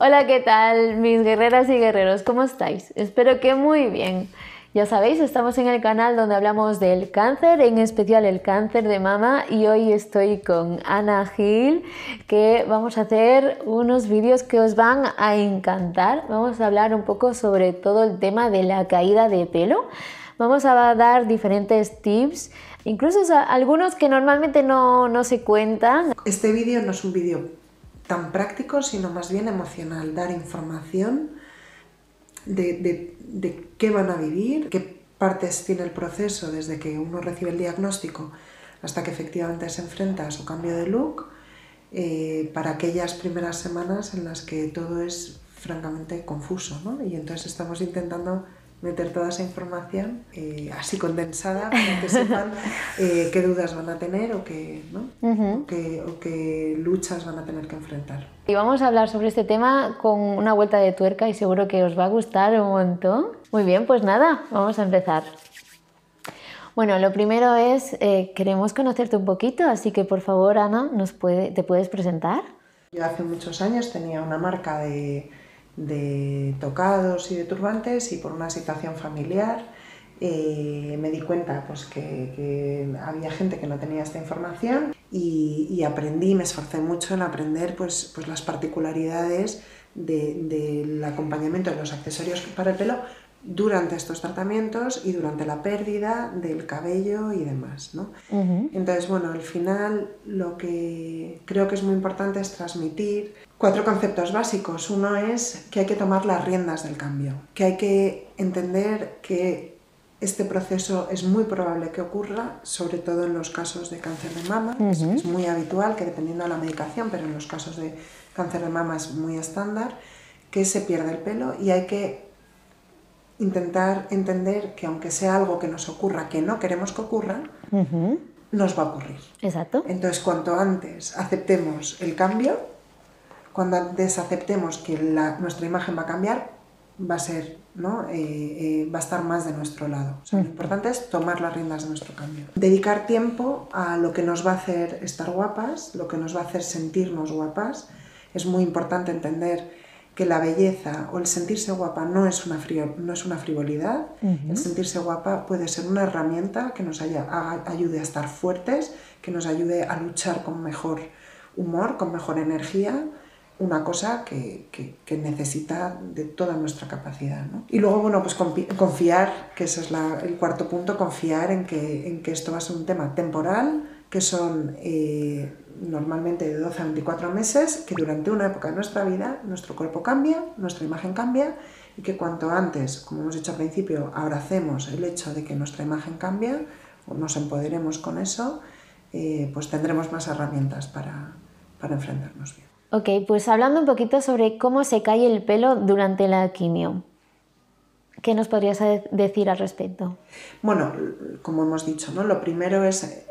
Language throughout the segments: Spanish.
Hola, ¿qué tal, mis guerreras y guerreros? ¿Cómo estáis? Espero que muy bien. Ya sabéis, estamos en el canal donde hablamos del cáncer, en especial el cáncer de mama, y hoy estoy con Ana Gil, que vamos a hacer unos vídeos que os van a encantar. Vamos a hablar un poco sobre todo el tema de la caída de pelo. Vamos a dar diferentes tips, incluso algunos que normalmente no se cuentan. Este vídeo no es un vídeo tan práctico, sino más bien emocional, dar información de qué van a vivir, qué partes tiene el proceso desde que uno recibe el diagnóstico hasta que efectivamente se enfrenta a su cambio de look, para aquellas primeras semanas en las que todo es francamente confuso, ¿no? Y entonces estamos intentando meter toda esa información así condensada para que sepan qué dudas van a tener o qué, ¿no? o qué luchas van a tener que enfrentar. Y vamos a hablar sobre este tema con una vuelta de tuerca y seguro que os va a gustar un montón. Muy bien, pues nada, vamos a empezar. Bueno, lo primero es, queremos conocerte un poquito, así que por favor, Ana, ¿te puedes presentar? Yo hace muchos años tenía una marca de tocados y de turbantes, y por una situación familiar me di cuenta pues, que había gente que no tenía esta información y aprendí, me esforcé mucho en aprender pues las particularidades del acompañamiento de los accesorios para el pelo durante estos tratamientos y durante la pérdida del cabello y demás, ¿no? Entonces, bueno, al final lo que creo que es muy importante es transmitir 4 conceptos básicos. Uno es que hay que tomar las riendas del cambio, que hay que entender que este proceso es muy probable que ocurra, sobre todo en los casos de cáncer de mama. Es muy habitual que, dependiendo de la medicación, pero en los casos de cáncer de mama es muy estándar, que se pierde el pelo, y hay que intentar entender que, aunque sea algo que nos ocurra, que no queremos que ocurra, nos va a ocurrir. Exacto. Entonces, cuanto antes aceptemos el cambio, cuando antes aceptemos que nuestra imagen va a cambiar, va a ser, ¿no? Va a estar más de nuestro lado. O sea, lo importante es tomar las riendas de nuestro cambio. Dedicar tiempo a lo que nos va a hacer estar guapas, lo que nos va a hacer sentirnos guapas. Es muy importante entender que la belleza o el sentirse guapa no es una frivolidad. El sentirse guapa puede ser una herramienta que nos ayude a estar fuertes, que nos ayude a luchar con mejor humor, con mejor energía, una cosa que necesita de toda nuestra capacidad, ¿no? Y luego, bueno, pues confiar, que ese es el cuarto punto, confiar en que esto va a ser un tema temporal, que son normalmente de 12 a 24 meses, que durante una época de nuestra vida nuestro cuerpo cambia, nuestra imagen cambia, y que cuanto antes, como hemos dicho al principio, abracemos el hecho de que nuestra imagen cambia, o nos empoderemos con eso, pues tendremos más herramientas para enfrentarnos bien. Ok, pues hablando un poquito sobre cómo se cae el pelo durante la quimio. ¿Qué nos podrías decir al respecto? Bueno, como hemos dicho, ¿no? Lo primero es,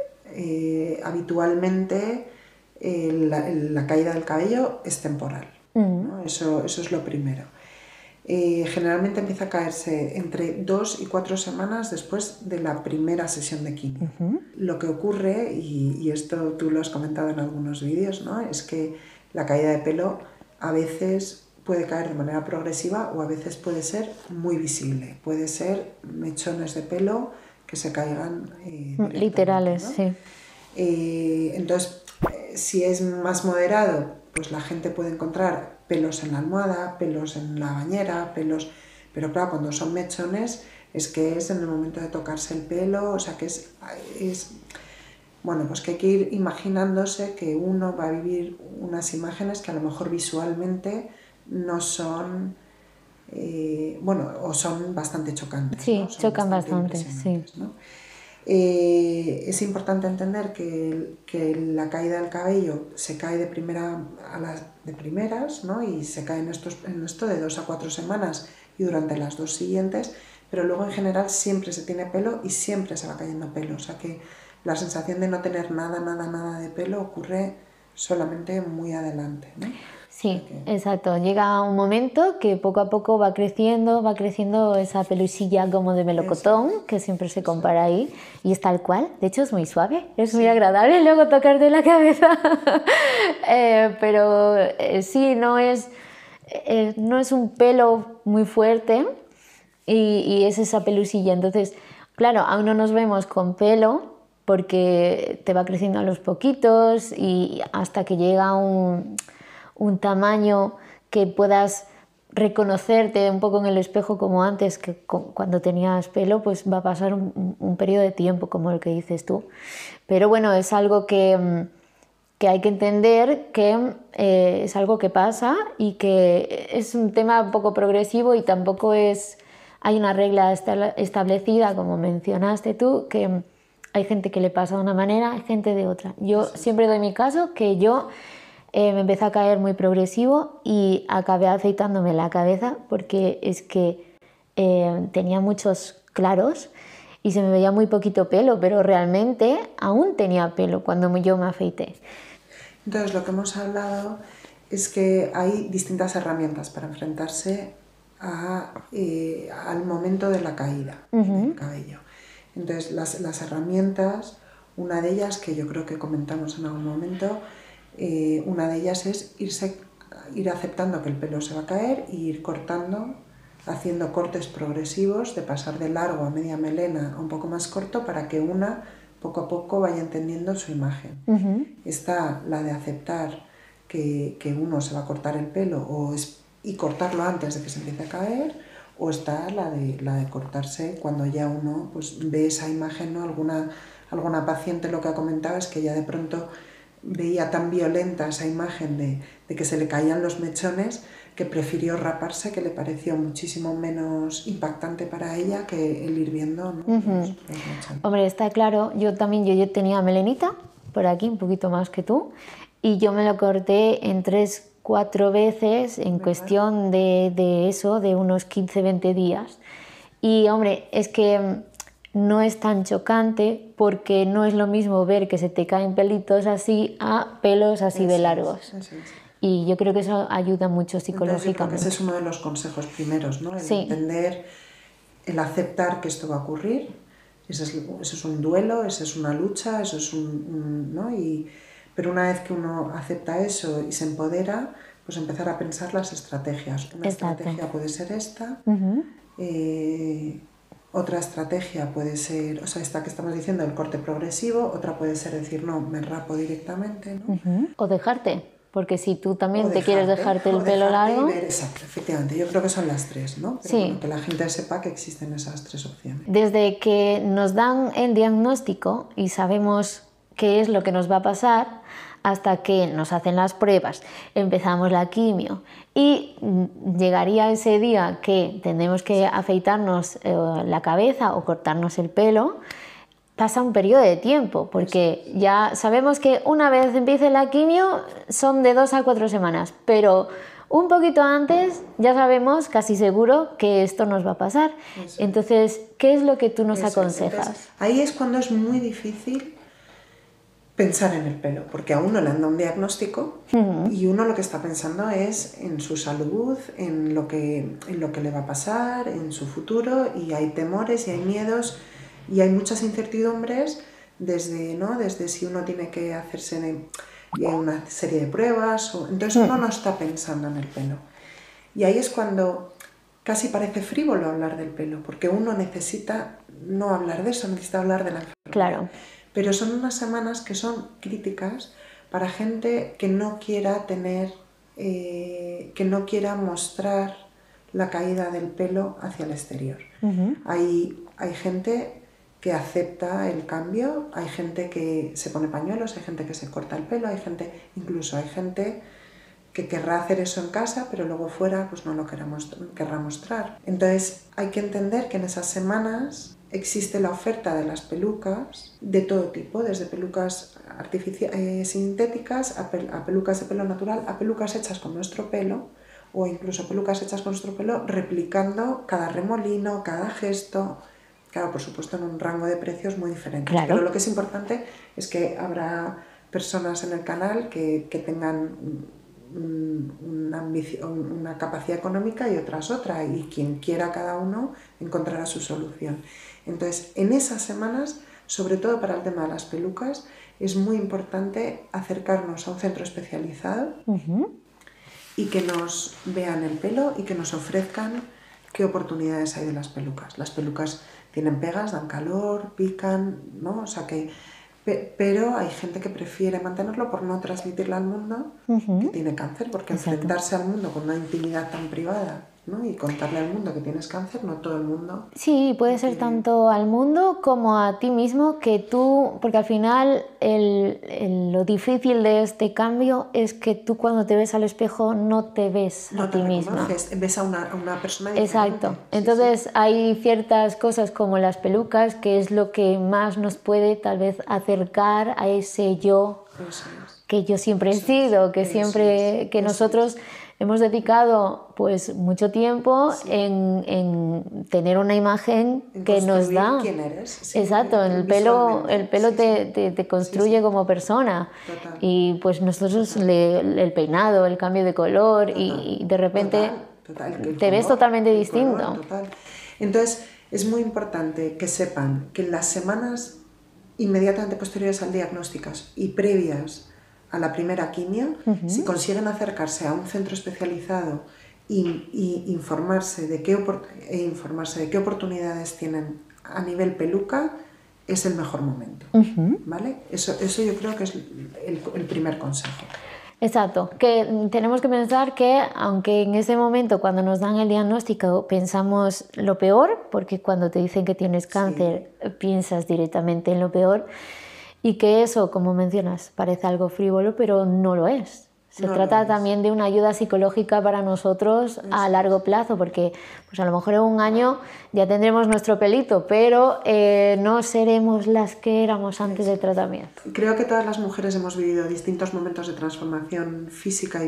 habitualmente, la caída del cabello es temporal, ¿no? Eso es lo primero. Generalmente empieza a caerse entre 2 y 4 semanas después de la primera sesión de quimio. Lo que ocurre, y esto tú lo has comentado en algunos vídeos, ¿no? Es que la caída de pelo a veces puede caer de manera progresiva o a veces puede ser muy visible. Puede ser mechones de pelo que se caigan literales, ¿no? Sí. Entonces, si es más moderado, pues la gente puede encontrar pelos en la almohada, pelos en la bañera, pelos... Pero claro, cuando son mechones es que es en el momento de tocarse el pelo, o sea que es bueno, pues que hay que ir imaginándose que uno va a vivir unas imágenes que a lo mejor visualmente no son, bueno, o son bastante chocantes. Sí, ¿no? Son chocan bastante, sí. ¿no? Es importante entender que la caída del cabello se cae de primeras, ¿no? Y se cae en esto de 2 a 4 semanas y durante las 2 siguientes, pero luego en general siempre se tiene pelo y siempre se va cayendo pelo, o sea que la sensación de no tener nada de pelo ocurre solamente muy adelante, ¿no? Sí, exacto. Llega un momento que poco a poco va creciendo esa pelusilla como de melocotón, que siempre se compara ahí, y es tal cual. De hecho es muy suave, es muy agradable luego tocarte la cabeza. Pero sí, no es... no es un pelo muy fuerte y es esa pelusilla. Entonces, claro, aún no nos vemos con pelo porque te va creciendo a los poquitos y hasta que llega a un tamaño que puedas reconocerte un poco en el espejo como antes, que cuando tenías pelo, pues va a pasar un periodo de tiempo, como el que dices tú. Pero bueno, es algo que hay que entender que es algo que pasa y que es un tema un poco progresivo y tampoco hay una regla establecida, como mencionaste tú, que hay gente que le pasa de una manera, hay gente de otra. Yo siempre doy mi caso, que yo me empecé a caer muy progresivo y acabé afeitándome la cabeza porque es que tenía muchos claros y se me veía muy poquito pelo, pero realmente aún tenía pelo cuando yo me afeité. Entonces, lo que hemos hablado es que hay distintas herramientas para enfrentarse al momento de la caída del cabello. Entonces, las herramientas, una de ellas, que yo creo que comentamos en algún momento, una de ellas es ir aceptando que el pelo se va a caer e ir cortando, haciendo cortes progresivos, de pasar de largo a media melena a un poco más corto para que una poco a poco vaya entendiendo su imagen. Está la de aceptar que uno se va a cortar el pelo y cortarlo antes de que se empiece a caer, o está la de cortarse cuando ya uno pues, ve esa imagen, ¿no? Alguna paciente lo que ha comentado es que ya de pronto veía tan violenta esa imagen de que se le caían los mechones que prefirió raparse, que le pareció muchísimo menos impactante para ella que el ir viendo, ¿no? los mechones. Hombre, está claro, yo tenía melenita por aquí, un poquito más que tú, y yo me lo corté en 3-4 veces en cuestión de eso, de unos 15-20 días. Y hombre, es que no es tan chocante porque no es lo mismo ver que se te caen pelitos así a pelos así de largos. Eso es. Y yo creo que eso ayuda mucho psicológicamente. Entonces, yo creo que ese es uno de los consejos primeros, ¿no? El entender, el aceptar que esto va a ocurrir. Eso es un duelo, eso es una lucha, eso es ¿no? Pero una vez que uno acepta eso y se empodera, pues empezar a pensar las estrategias. Una estrategia puede ser esta, otra estrategia puede ser, o sea, esta que estamos diciendo, el corte progresivo, otra puede ser decir, no, me rapo directamente, ¿no? O dejarte, porque si tú también te quieres dejarte el pelo largo... Exacto, efectivamente, yo creo que son las tres, ¿no? Pero bueno, que la gente sepa que existen esas tres opciones. Desde que nos dan el diagnóstico y sabemos qué es lo que nos va a pasar, hasta que nos hacen las pruebas, empezamos la quimio y llegaría ese día que tenemos que afeitarnos la cabeza o cortarnos el pelo, pasa un periodo de tiempo, porque ya sabemos que una vez empiece la quimio son de 2 a 4 semanas, pero un poquito antes ya sabemos casi seguro que esto nos va a pasar. Entonces, ¿qué es lo que tú nos aconsejas? Entonces, ahí es cuando es muy difícil pensar en el pelo, porque a uno le han dado un diagnóstico y uno lo que está pensando es en su salud, en lo que le va a pasar, en su futuro, y hay temores y hay miedos y hay muchas incertidumbres desde si uno tiene que hacerse una serie de pruebas, entonces uno no está pensando en el pelo. Y ahí es cuando casi parece frívolo hablar del pelo, porque uno necesita no hablar de eso, necesita hablar de la enfermedad. Claro. Pero son unas semanas que son críticas para gente que no quiera que no quiera mostrar la caída del pelo hacia el exterior. Hay gente que acepta el cambio, hay gente que se pone pañuelos, hay gente que se corta el pelo, hay gente que querrá hacer eso en casa, pero luego fuera pues no lo querrá mostrar. Entonces hay que entender que en esas semanas existe la oferta de las pelucas de todo tipo, desde pelucas sintéticas a pelucas de pelo natural, a pelucas hechas con nuestro pelo, o incluso pelucas hechas con nuestro pelo replicando cada remolino, cada gesto, claro, por supuesto en un rango de precios muy diferente. Claro. Pero lo que es importante es que habrá personas en el canal que tengan una capacidad económica y otras otra, y quien quiera cada uno encontrará su solución. Entonces, en esas semanas, sobre todo para el tema de las pelucas, es muy importante acercarnos a un centro especializado y que nos vean el pelo y que nos ofrezcan qué oportunidades hay de las pelucas. Las pelucas tienen pegas, dan calor, pican, ¿no? O sea que... Pero hay gente que prefiere mantenerlo por no transmitirle al mundo que tiene cáncer, porque enfrentarse al mundo con una intimidad tan privada, ¿no? Y contarle al mundo que tienes cáncer, no todo el mundo. Sí, puede ser tanto al mundo como a ti mismo, que tú, porque al final lo difícil de este cambio es que tú cuando te ves al espejo no te ves no a ti misma. Ves a una persona diferente. Exacto. Entonces hay ciertas cosas como las pelucas, que es lo que más nos puede tal vez acercar a ese yo que yo siempre he sido, que siempre que nosotros hemos dedicado pues mucho tiempo en tener una imagen que nos da. ¿Quién eres? Exacto, el pelo te construye como persona. Total. Y pues nosotros el peinado, el cambio de color y de repente te ves totalmente distinto. Total. Entonces es muy importante que sepan que en las semanas inmediatamente posteriores al diagnóstico y previas a la primera quimio, si consiguen acercarse a un centro especializado e informarse de qué oportunidades tienen a nivel peluca, es el mejor momento. ¿Vale? Eso yo creo que es el primer consejo. Exacto, que tenemos que pensar que aunque en ese momento cuando nos dan el diagnóstico pensamos lo peor, porque cuando te dicen que tienes cáncer piensas directamente en lo peor, y que eso, como mencionas, parece algo frívolo, pero no lo es. Se trata también de una ayuda psicológica para nosotros a largo plazo, porque pues a lo mejor en un año ya tendremos nuestro pelito, pero no seremos las que éramos antes del tratamiento. Creo que todas las mujeres hemos vivido distintos momentos de transformación física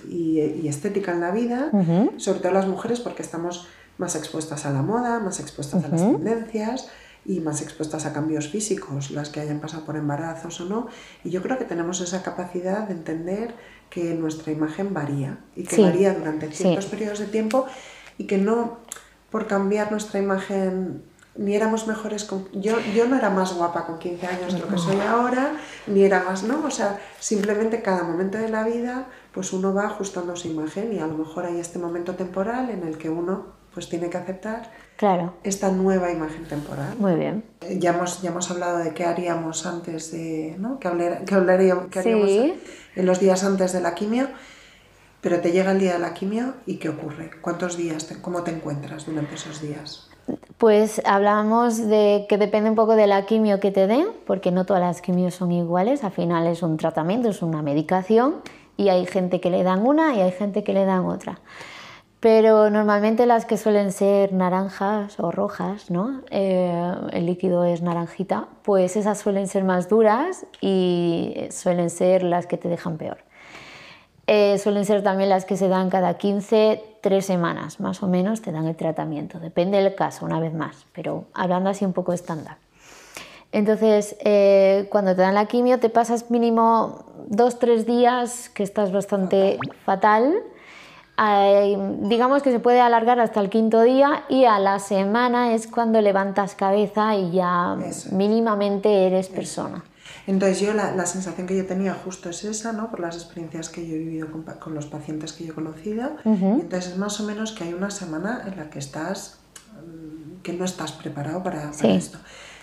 y estética en la vida, sobre todo las mujeres porque estamos más expuestas a la moda, más expuestas a las tendencias y más expuestas a cambios físicos, las que hayan pasado por embarazos o no. Y yo creo que tenemos esa capacidad de entender que nuestra imagen varía y que varía durante ciertos periodos de tiempo y que no por cambiar nuestra imagen ni éramos mejores yo no era más guapa con 15 años de lo que soy ahora, ni era más, ¿no? O sea, simplemente cada momento de la vida pues uno va ajustando su imagen y a lo mejor hay este momento temporal en el que uno pues tiene que aceptar esta nueva imagen temporal. Muy bien. Ya hemos hablado de qué haríamos antes de, ¿no? qué haríamos en los días antes de la quimio, pero te llega el día de la quimio y ¿qué ocurre? ¿Cuántos días? ¿Cómo te encuentras durante esos días? Pues hablamos de que depende un poco de la quimio que te den, porque no todas las quimios son iguales, al final es un tratamiento, es una medicación y hay gente que le dan una y hay gente que le dan otra. Pero normalmente las que suelen ser naranjas o rojas, ¿no? El líquido es naranjita, pues esas suelen ser más duras y suelen ser las que te dejan peor. Suelen ser también las que se dan cada 3 semanas, más o menos te dan el tratamiento, depende del caso, una vez más, pero hablando así un poco estándar. Entonces, cuando te dan la quimio te pasas mínimo 2-3 días que estás bastante fatal. Digamos que se puede alargar hasta el 5.º día y a la semana es cuando levantas cabeza y ya mínimamente eres persona. Entonces yo la sensación que yo tenía justo es esa, ¿no? Por las experiencias que yo he vivido con los pacientes que yo he conocido. Y entonces es más o menos que hay una semana en la que que no estás preparado para esto.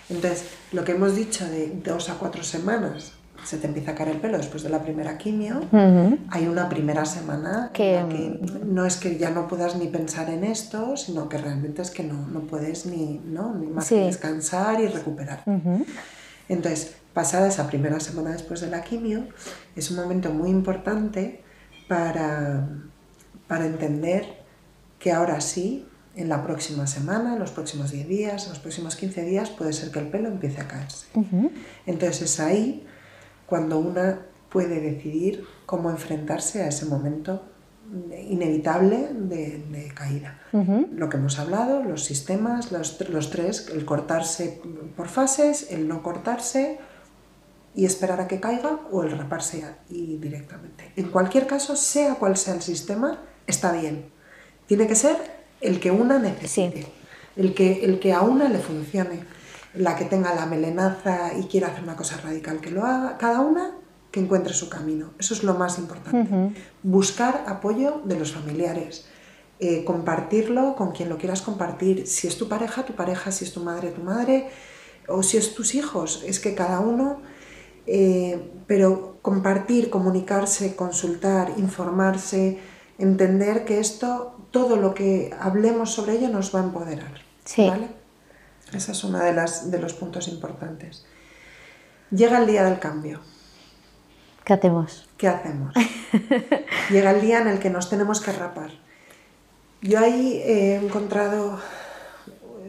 Entonces lo que hemos dicho de 2 a 4 semanas se te empieza a caer el pelo después de la primera quimio, hay una primera semana en la que no es que ya no puedas ni pensar en esto, sino que realmente es que no puedes ni más que descansar y recuperar. Entonces, pasada esa primera semana después de la quimio, es un momento muy importante para entender que ahora sí, en la próxima semana, en los próximos 10 días, en los próximos 15 días, puede ser que el pelo empiece a caerse. Entonces es ahí cuando una puede decidir cómo enfrentarse a ese momento inevitable de caída. Lo que hemos hablado, los sistemas, los 3, el cortarse por fases, el no cortarse y esperar a que caiga o el raparse y directamente. En cualquier caso, sea cual sea el sistema, está bien. Tiene que ser el que una necesite, el que a una le funcione. La que tenga la melenaza y quiera hacer una cosa radical que lo haga, cada una que encuentre su camino. Eso es lo más importante. Buscar apoyo de los familiares. Compartirlo con quien lo quieras compartir. Si es tu pareja, si es tu madre, o si es tus hijos. Es que cada uno... pero compartir, comunicarse, consultar, informarse, entender que esto, todo lo que hablemos sobre ello nos va a empoderar. Sí. ¿Vale? Ese es uno de los puntos importantes. Llega el día del cambio. ¿Qué hacemos? ¿Qué hacemos? Llega el día en el que nos tenemos que rapar. Yo ahí he encontrado,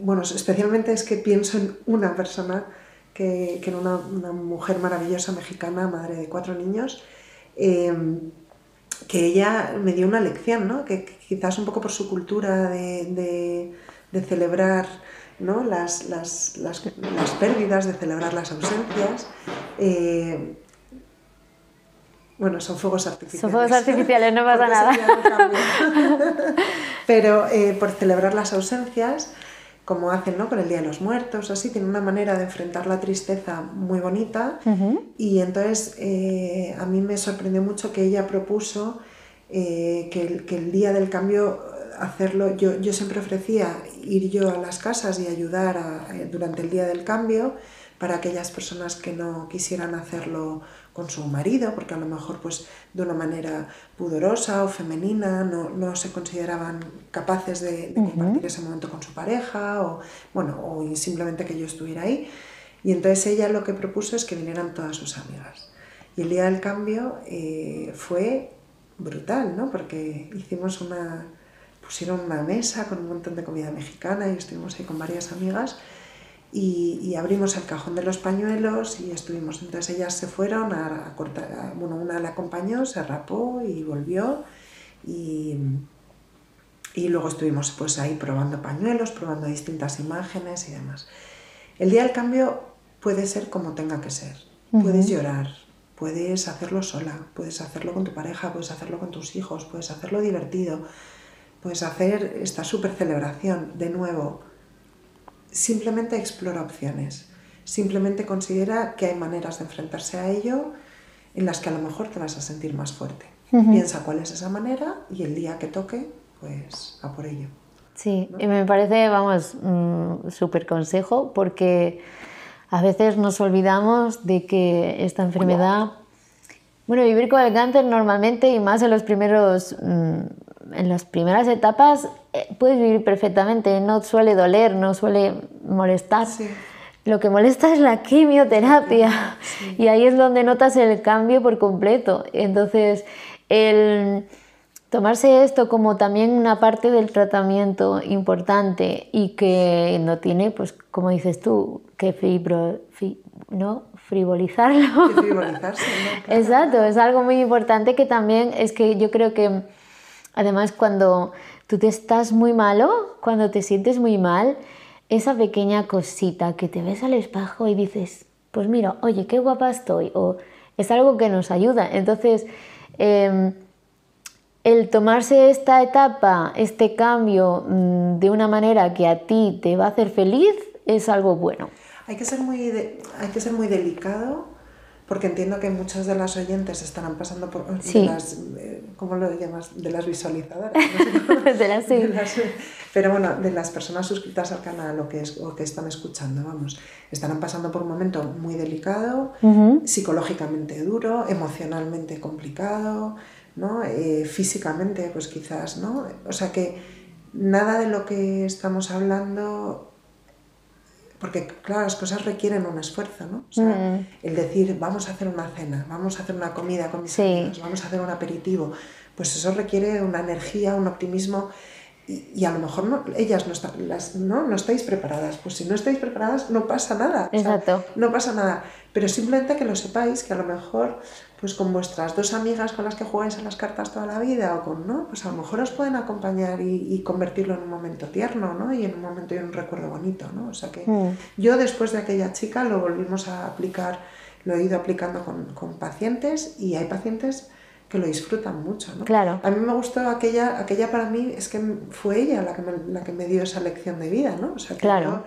bueno, especialmente es que pienso en una persona que era una mujer maravillosa mexicana, madre de 4 niños, que ella me dio una lección, ¿no? Que quizás un poco por su cultura de celebrar, ¿no? las pérdidas, de celebrar las ausencias. Bueno, son fuegos artificiales. Son fuegos artificiales, no pasa nada. Pero por celebrar las ausencias, como hacen, ¿no? Con el Día de los Muertos, así, tiene una manera de enfrentar la tristeza muy bonita. Y entonces a mí me sorprendió mucho que ella propuso que el Día del Cambio hacerlo. Yo siempre ofrecía ir yo a las casas y ayudar durante el Día del Cambio para aquellas personas que no quisieran hacerlo con su marido, porque a lo mejor pues de una manera pudorosa o femenina no se consideraban capaces de compartir ese momento con su pareja, o simplemente que yo estuviera ahí. Y entonces ella lo que propuso es que vinieran todas sus amigas. Y el Día del Cambio fue brutal, ¿no? Porque pusieron una mesa con un montón de comida mexicana y estuvimos ahí con varias amigas. Y abrimos el cajón de los pañuelos y estuvimos. Entonces ellas se fueron a cortar, una la acompañó, se rapó y volvió, y luego estuvimos pues ahí probando pañuelos, probando distintas imágenes y demás. El Día del Cambio puede ser como tenga que ser. Puedes llorar, puedes hacerlo sola, puedes hacerlo con tu pareja, puedes hacerlo con tus hijos, puedes hacerlo divertido, puedes hacer esta súper celebración. De nuevo, simplemente explora opciones, simplemente considera que hay maneras de enfrentarse a ello en las que a lo mejor te vas a sentir más fuerte. Piensa cuál es esa manera y el día que toque, pues a por ello. Sí, ¿no? Y me parece, súper consejo, porque a veces nos olvidamos de que esta enfermedad, vivir con el cáncer normalmente, y más en las primeras etapas, puedes vivir perfectamente, no suele doler, no suele molestar. Sí. Lo que molesta es la quimioterapia, sí. Y ahí es donde notas el cambio por completo. Entonces, el tomarse esto como también una parte del tratamiento importante, y que no tiene, pues como dices tú, que frivolizarlo. Que frivolizarse, ¿no? Claro. Exacto, es algo muy importante, que también es que yo creo que además cuando tú te estás muy malo, cuando te sientes muy mal, esa pequeña cosita que te ves al espejo y dices, pues mira, oye, qué guapa estoy, o es algo que nos ayuda. Entonces, el tomarse esta etapa, este cambio de una manera que a ti te va a hacer feliz, es algo bueno. Hay que ser muy delicado, porque entiendo que muchas de las oyentes estarán pasando por sí. ¿Cómo lo llamas? De las visualizadoras. Pero bueno, de las personas suscritas al canal o que están escuchando, estarán pasando por un momento muy delicado, psicológicamente duro, emocionalmente complicado, ¿no? Físicamente, pues quizás, ¿no? O sea que nada de lo que estamos hablando... Porque, claro, las cosas requieren un esfuerzo, ¿no? O sea, el decir, vamos a hacer una cena, vamos a hacer una comida con mis amigos, vamos a hacer un aperitivo, pues eso requiere una energía, un optimismo, y a lo mejor ellas no estáis preparadas. Pues si no estáis preparadas, no pasa nada. Exacto. O sea, no pasa nada. Pero simplemente que lo sepáis, que a lo mejor, pues con vuestras 2 amigas con las que jugáis a las cartas toda la vida, pues a lo mejor os pueden acompañar y convertirlo en un momento tierno, ¿no? Y en un momento y en un recuerdo bonito, ¿no? O sea que yo, después de aquella chica, lo volvimos a aplicar, lo he ido aplicando con pacientes, y hay pacientes que lo disfrutan mucho, ¿no? Claro. A mí me gustó aquella para mí, es que fue ella la que me dio esa lección de vida, ¿no? O sea, que claro.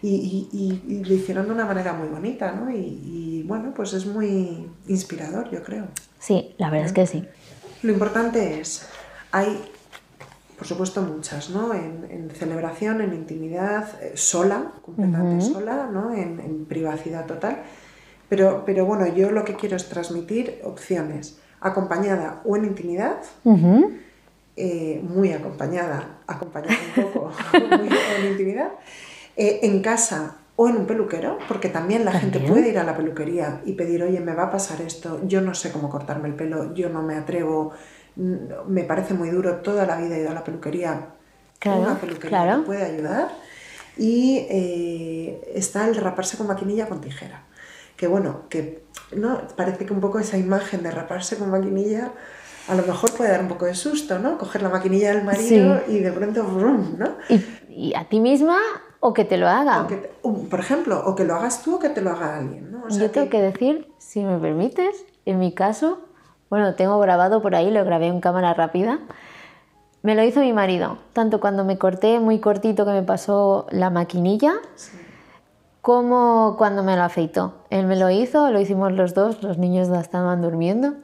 y lo hicieron de una manera muy bonita, ¿no? Y bueno, pues es muy inspirador, yo creo. Sí, la verdad es que sí. Lo importante es, hay, por supuesto, muchas, ¿no? En celebración, en intimidad, sola, completamente sola, ¿no? En privacidad total. Pero bueno, yo lo que quiero es transmitir opciones, acompañada o en intimidad, muy acompañada un poco, muy en intimidad, en casa o en un peluquero, porque también la gente puede ir a la peluquería y pedir, oye, me va a pasar esto, yo no sé cómo cortarme el pelo, yo no me atrevo, me parece muy duro, toda la vida he ido a la peluquería, una peluquería te puede ayudar. Y está el raparse con maquinilla con tijera, que bueno, que no parece que un poco esa imagen de raparse con maquinilla a lo mejor puede dar un poco de susto, ¿no? Coger la maquinilla del marido y de pronto ¡brum!, ¿no? ¿Y a ti misma o que te lo haga? Por ejemplo, o que lo hagas tú o que te lo haga alguien, ¿no? O sea, yo tengo que decir, si me permites, en mi caso, bueno, tengo grabado por ahí, lo grabé en cámara rápida, me lo hizo mi marido, tanto cuando me corté muy cortito que me pasó la maquinilla, como cuando me lo afeitó. Él me lo hizo, lo hicimos los dos, los niños ya estaban durmiendo,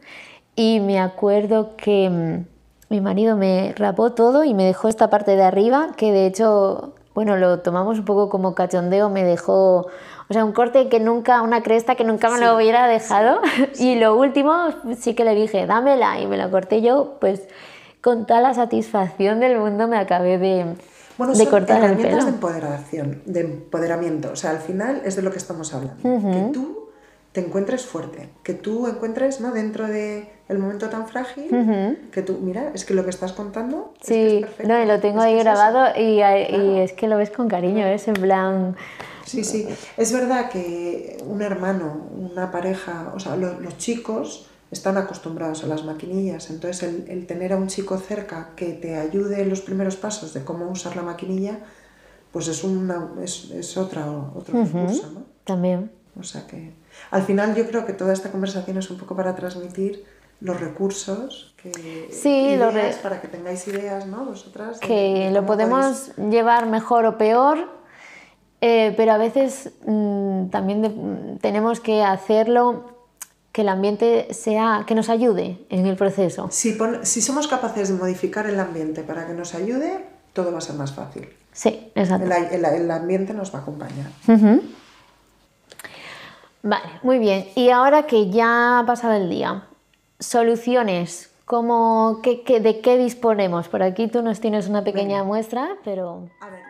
y me acuerdo que mi marido me rapó todo y me dejó esta parte de arriba, que de hecho, bueno, lo tomamos un poco como cachondeo, me dejó, o sea, un corte que nunca, una cresta que nunca me lo hubiera dejado. Y lo último sí que le dije, dámela, y me la corté yo, pues con toda la satisfacción del mundo me acabé de cortar el pelo. De empoderamiento, o sea, al final es de lo que estamos hablando, que tú te encuentres fuerte, que tú encuentres, ¿no?, dentro del momento tan frágil, que tú, mira, es que lo que estás contando es que es perfecto. No, y lo tengo ahí grabado y es que lo ves con cariño, es en plan... Sí, es verdad que un hermano, una pareja, o sea, los chicos están acostumbrados a las maquinillas, entonces el tener a un chico cerca que te ayude en los primeros pasos de cómo usar la maquinilla, pues es otro recurso, ¿no? También. O sea que al final yo creo que toda esta conversación es un poco para transmitir los recursos, para que tengáis ideas, ¿no?, vosotras. Que lo podemos llevar mejor o peor, pero a veces también tenemos que hacerlo que el ambiente que nos ayude en el proceso. Si somos capaces de modificar el ambiente para que nos ayude, todo va a ser más fácil. Sí, exacto. El ambiente nos va a acompañar. Vale, muy bien. Y ahora que ya ha pasado el día, soluciones, ¿de qué disponemos? Por aquí tú nos tienes una pequeña muestra, pero... A ver,